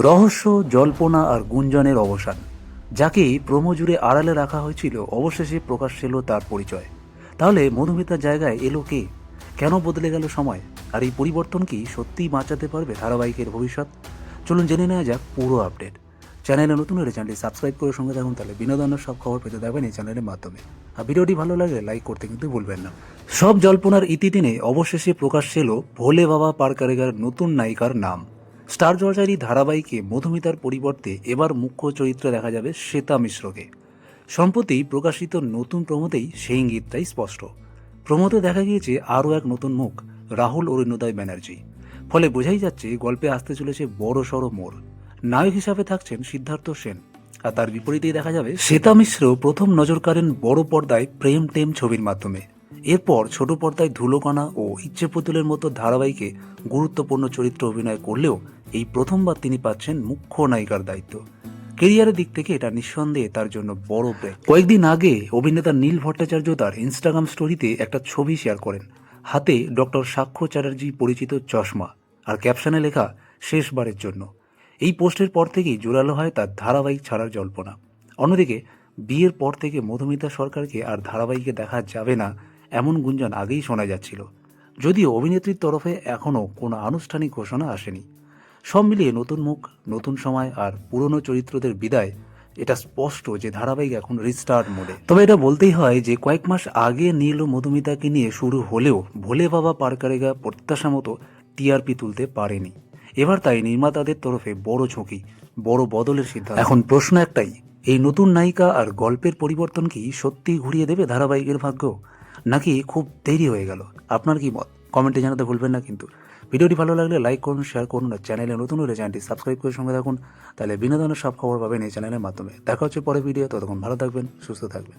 রহস্য, জল্পনা আর গুঞ্জনের অবসান। যাকে প্রোমো জুড়ে আড়ালে রাখা হয়েছিল, অবশেষে প্রকাশ এলো তার পরিচয়। তাহলে মধুমিতার জায়গায় এলো কে? কেন বদলে গেল সময়? আর এই পরিবর্তন কি সত্যিই বাঁচাতে পারবে ধারাবাহিকের ভবিষ্যৎ? চলুন জেনে নেওয়া যাক পুরো আপডেট। চ্যানেলে নতুন হলে চ্যানেলটি সাবস্ক্রাইব করে সঙ্গে থাকুন, তাহলে বিনোদনের সব খবর পেতে থাকবেন এই চ্যানেলের মাধ্যমে। আর ভিডিওটি ভালো লাগলে লাইক করতে কিন্তু ভুলবেন না। সব জল্পনার ইতি টেনে অবশেষে প্রকাশ এলো ভোলে বাবা পার করেগার নতুন নায়িকার নাম। স্টার জলসারই ধারাবাহিকে মধুমিতার পরিবর্তে এবার মুখ্য চরিত্রে দেখা যাবে শ্বেতা মিশ্রকে। সম্প্রতি প্রকাশিত নতুন প্রমোতেই সেই ইঙ্গিতটাই স্পষ্ট। প্রমোতে দেখা গিয়েছে আরও এক নতুন মুখ, রাহুল অরুণোদয় ব্যানার্জি। ফলে বোঝাই যাচ্ছে গল্পে আসতে চলেছে বড় সড়ো মোড়। নায়ক হিসাবে থাকছেন সিদ্ধার্থ সেন, আর তার বিপরীতেই দেখা যাবে শ্বেতা মিশ্র প্রথম নজর কাড়েন বড় পর্দায় প্রেম টেম ছবির মাধ্যমে। এরপর ছোট পর্দায় ধুলোকণা ও ইচ্ছে পুতুলের মতো ধারাবাহিকে গুরুত্বপূর্ণ চরিত্র অভিনয় করলেও এই প্রথমবার তিনি পাচ্ছেন মুখ্য নায়িকার দায়িত্ব। কেরিয়ারের দিক থেকে এটা নিঃসন্দেহে তার জন্য বড় ব্রেক। কয়েকদিন আগে অভিনেতা নীল ভট্টাচার্য তার ইনস্টাগ্রাম স্টোরিতে একটা ছবি শেয়ার করেন। হাতে ডক্টর সাক্ষ্য চ্যাটার্জি পরিচিত চশমা, আর ক্যাপশনে লেখা শেষবারের জন্য। এই পোস্টের পর থেকেই জোরালো হয় তার ধারাবাহিক ছাড়ার জল্পনা। অন্যদিকে বিয়ের পর থেকে মধুমিতা সরকারকে আর ধারাবাহিকে দেখা যাবে না এমন গুঞ্জন আগেই শোনা যাচ্ছিল, যদিও অভিনেত্রীর তরফে এখনও কোনো আনুষ্ঠানিক ঘোষণা আসেনি। সব মিলিয়ে নতুন মুখ, নতুন সময় আর পুরনো চরিত্রদের বিদায়, এটা স্পষ্ট যে ধারাবাহিক এখন রিস্টার্ট মোডে। তবে এটা বলতেই হয় যে কয়েক মাস আগে নীল ও মধুমিতাকে নিয়ে শুরু হলেও ভোলে বাবা পার করেগা প্রত্যাশা মতো টিআরপি তুলতে পারেনি। এবার তাই নির্মাতাদের তরফে বড় ঝুঁকি, বড় বদলের সিদ্ধান্ত। এখন প্রশ্ন একটাই, এই নতুন নায়িকা আর গল্পের পরিবর্তন কি সত্যি ঘুরিয়ে দেবে ধারাবাহিকের ভাগ্য, নাকি খুব দেরি হয়ে গেল? আপনার কি মত কমেন্টে জানাতে ভুলবেন না কিন্তু। ভিডিওটি ভালো লাগলে লাইক করুন, শেয়ার করুন, আর চ্যানেলে নতুন হলে চ্যানেলটি সাবস্ক্রাইব করে সঙ্গে থাকুন, তাহলে বিনোদনের সব খবর পাবেন এই চ্যানেলের মাধ্যমে। দেখা হচ্ছে পরে ভিডিও, ততক্ষণ ভালো থাকবেন, সুস্থ থাকবেন।